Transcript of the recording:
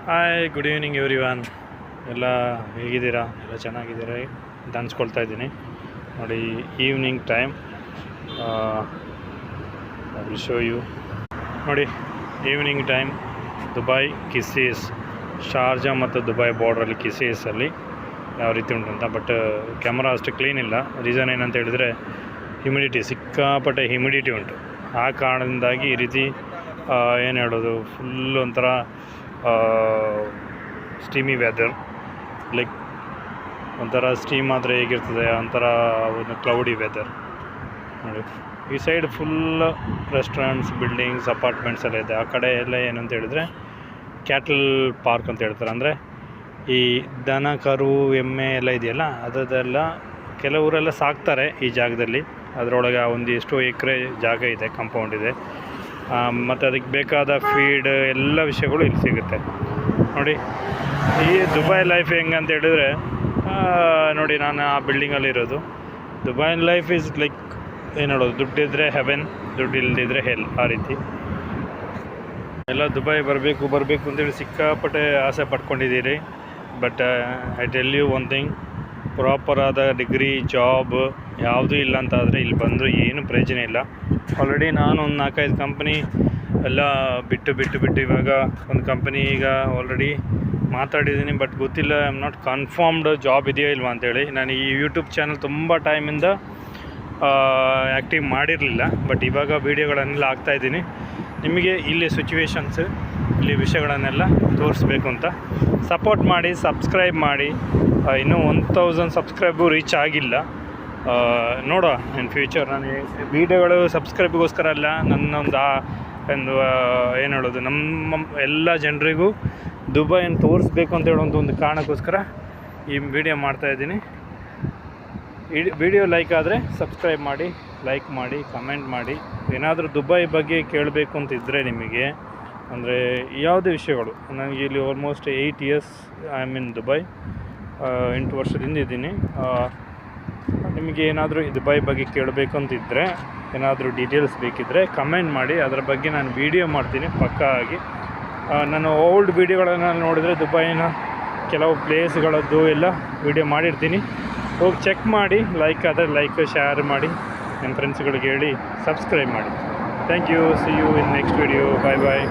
Hi, good evening everyone. ಎಲ್ಲ ಹೇಗಿದ್ದೀರಾ? ಎಲ್ಲ ಚೆನ್ನಾಗಿದ್ದೀರಾ ಅಂತ ಅನ್ಸ್ಕೊಳ್ತಾ ಇದ್ದೀನಿ. ನೋಡಿ, evening time I will show you. ನೋಡಿ, ಈವ್ನಿಂಗ್ ಟೈಮ್ ದುಬೈ ಕಿಸೀಸ್, ಶಾರ್ಜಾ ಮತ್ತು ದುಬೈ ಬಾರ್ಡ್ರಲ್ಲಿ ಕಿಸೀಸಲ್ಲಿ ಯಾವ ರೀತಿ ಉಂಟು ಅಂತ. ಬಟ್ ಕ್ಯಾಮ್ರಾ ಅಷ್ಟು ಕ್ಲೀನ್ ಇಲ್ಲ. ರೀಸನ್ ಏನಂತ ಹೇಳಿದರೆ ಹ್ಯುಮಿಡಿಟಿ, ಸಿಕ್ಕಾಪಟ್ಟೆ ಹ್ಯುಮಿಡಿಟಿ ಉಂಟು. ಆ ಕಾರಣದಿಂದಾಗಿ ಈ ರೀತಿ ಏನು ಹೇಳೋದು, ಫುಲ್ ಒಂಥರ ಸ್ಟೀಮಿ ವೆದರ್. ಲೈಕ್ ಒಂಥರ ಸ್ಟೀಮ್ ಆದರೆ ಹೇಗಿರ್ತದೆ ಒಂಥರ ಒಂದು ಕ್ಲೌಡಿ ವೆದರ್. ನೋಡಿ, ಈ side full restaurants, buildings, apartments ಎಲ್ಲ ಇದೆ. ಆ ಕಡೆ ಎಲ್ಲ ಏನಂತ ಹೇಳಿದರೆ ಕ್ಯಾಟಲ್ ಪಾರ್ಕ್ ಅಂತ ಹೇಳ್ತಾರೆ. ಅಂದರೆ ಈ ದನ, ಕರು, ಎಮ್ಮೆ ಎಲ್ಲ ಇದೆಯಲ್ಲ, ಅದೆಲ್ಲ ಕೆಲವರೆಲ್ಲ ಸಾಕ್ತಾರೆ ಈ ಜಾಗದಲ್ಲಿ. ಅದರೊಳಗೆ ಒಂದಿಷ್ಟು ಎಕರೆ ಜಾಗ ಇದೆ, ಕಾಂಪೌಂಡ್ ಇದೆ, ಮತ್ತು ಅದಕ್ಕೆ ಬೇಕಾದ ಫೀಡ್ ಎಲ್ಲ ವಿಷಯಗಳು ಇಲ್ಲಿ ಸಿಗುತ್ತೆ. ನೋಡಿ, ಈ ದುಬೈ ಲೈಫ್ ಹೆಂಗೆ ಅಂತ ಹೇಳಿದರೆ, ನೋಡಿ ನಾನು ಆ ಬಿಲ್ಡಿಂಗಲ್ಲಿರೋದು. ದುಬೈ ಲೈಫ್ ಈಸ್ ಲೈಕ್ ಏನು ಹೇಳೋದು, ದುಡ್ಡಿದ್ರೆ ಹೆವೆನ್, ದುಡ್ಡು ಇಲ್ಲದಿದ್ದರೆ ಹೆಲ್. ಆ ರೀತಿ ಎಲ್ಲ ದುಬೈ ಬರಬೇಕು ಅಂತೇಳಿ ಸಿಕ್ಕಾಪಟ್ಟೆ ಆಸೆ ಪಡ್ಕೊಂಡಿದ್ದೀರಿ. But I tell you one thing, ಪ್ರಾಪರಾದ ಡಿಗ್ರಿ, ಜಾಬ್ ಯಾವುದೂ ಇಲ್ಲ ಅಂತ ಆದರೆ ಇಲ್ಲಿ ಬಂದರೂ ಏನು ಪ್ರಯೋಜನ ಇಲ್ಲ. ಆಲ್ರೆಡಿ ನಾನು ಒಂದು 4-5 ಕಂಪ್ನಿ ಎಲ್ಲ ಬಿಟ್ಟು ಇವಾಗ ಒಂದು ಕಂಪನಿ ಈಗ ಆಲ್ರೆಡಿ ಮಾತಾಡಿದ್ದೀನಿ. ಬಟ್ ಗೊತ್ತಿಲ್ಲ, I am not confirmed job ಇದೆಯೋ ಇಲ್ವಾ ಅಂತೇಳಿ. ನಾನು ಈ ಯೂಟ್ಯೂಬ್ ಚಾನಲ್ ತುಂಬ ಟೈಮಿಂದ ಆ್ಯಕ್ಟಿವ್ ಮಾಡಿರಲಿಲ್ಲ. ಬಟ್ ಇವಾಗ ವೀಡಿಯೋಗಳನ್ನೆಲ್ಲ ಹಾಕ್ತಾಯಿದ್ದೀನಿ. ನಿಮಗೆ ಇಲ್ಲಿ ಸಿಚುವೇಶನ್ಸ್, ಇಲ್ಲಿ ವಿಷಯಗಳನ್ನೆಲ್ಲ ತೋರಿಸ್ಬೇಕು ಅಂತ ಸಪೋರ್ಟ್ ಮಾಡಿ, ಸಬ್ಸ್ಕ್ರೈಬ್ ಮಾಡಿ. ಇನ್ನೂ 1000 ಸಬ್ಸ್ಕ್ರೈಬು ರೀಚ್ ಆಗಿಲ್ಲ. ನೋಡುವ ಇನ್ ಫ್ಯೂಚರ್. ನಾನು ವೀಡಿಯೋಗಳು ಸಬ್ಸ್ಕ್ರೈಬಿಗೋಸ್ಕರ ಅಲ್ಲ, ನನ್ನೊಂದು ಒಂದು ಏನು ಹೇಳೋದು, ನಮ್ಮ ಎಲ್ಲ ಜನರಿಗೂ ದುಬೈಯನ್ನು ತೋರಿಸ್ಬೇಕು ಅಂತ ಹೇಳೋ ಒಂದು ಕಾರಣಕ್ಕೋಸ್ಕರ ಈ ವಿಡಿಯೋ ಮಾಡ್ತಾಯಿದ್ದೀನಿ. ವಿಡಿಯೋ ಲೈಕ್ ಆದರೆ ಸಬ್ಸ್ಕ್ರೈಬ್ ಮಾಡಿ, ಲೈಕ್ ಮಾಡಿ, ಕಮೆಂಟ್ ಮಾಡಿ. ಏನಾದರೂ ದುಬೈ ಬಗ್ಗೆ ಕೇಳಬೇಕು ಅಂತಿದ್ದರೆ ನಿಮಗೆ, ಅಂದರೆ ಯಾವುದೇ ವಿಷಯಗಳು, ನನಗೆ ಇಲ್ಲಿ almost 8 years I am in Dubai. 8 ವರ್ಷದಿಂದ ಇದ್ದೀನಿ. ನಿಮಗೆ ಏನಾದರೂ ದುಬೈ ಬಗ್ಗೆ ಕೇಳಬೇಕು ಅಂತಿದ್ದರೆ, ಏನಾದರೂ ಡೀಟೇಲ್ಸ್ ಬೇಕಿದ್ದರೆ ಕಮೆಂಟ್ ಮಾಡಿ. ಅದರ ಬಗ್ಗೆ ನಾನು ವೀಡಿಯೋ ಮಾಡ್ತೀನಿ ಪಕ್ಕಾ ಆಗಿ. ನಾನು ಓಲ್ಡ್ ವೀಡಿಯೋಗಳನ್ನು ನೋಡಿದರೆ ದುಬೈನ ಕೆಲವು ಪ್ಲೇಸ್ಗಳದ್ದು ಎಲ್ಲ ವೀಡಿಯೋ ಮಾಡಿರ್ತೀನಿ. ಹೋಗಿ ಚೆಕ್ ಮಾಡಿ. ಲೈಕ್ ಆದರೆ ಲೈಕ್, ಶೇರ್ ಮಾಡಿ, ನಿಮ್ಮ ಫ್ರೆಂಡ್ಸ್ಗಳಿಗೆ ಹೇಳಿ ಸಬ್ಸ್ಕ್ರೈಬ್ ಮಾಡಿ. Thank you. See you in next video. Bye bye.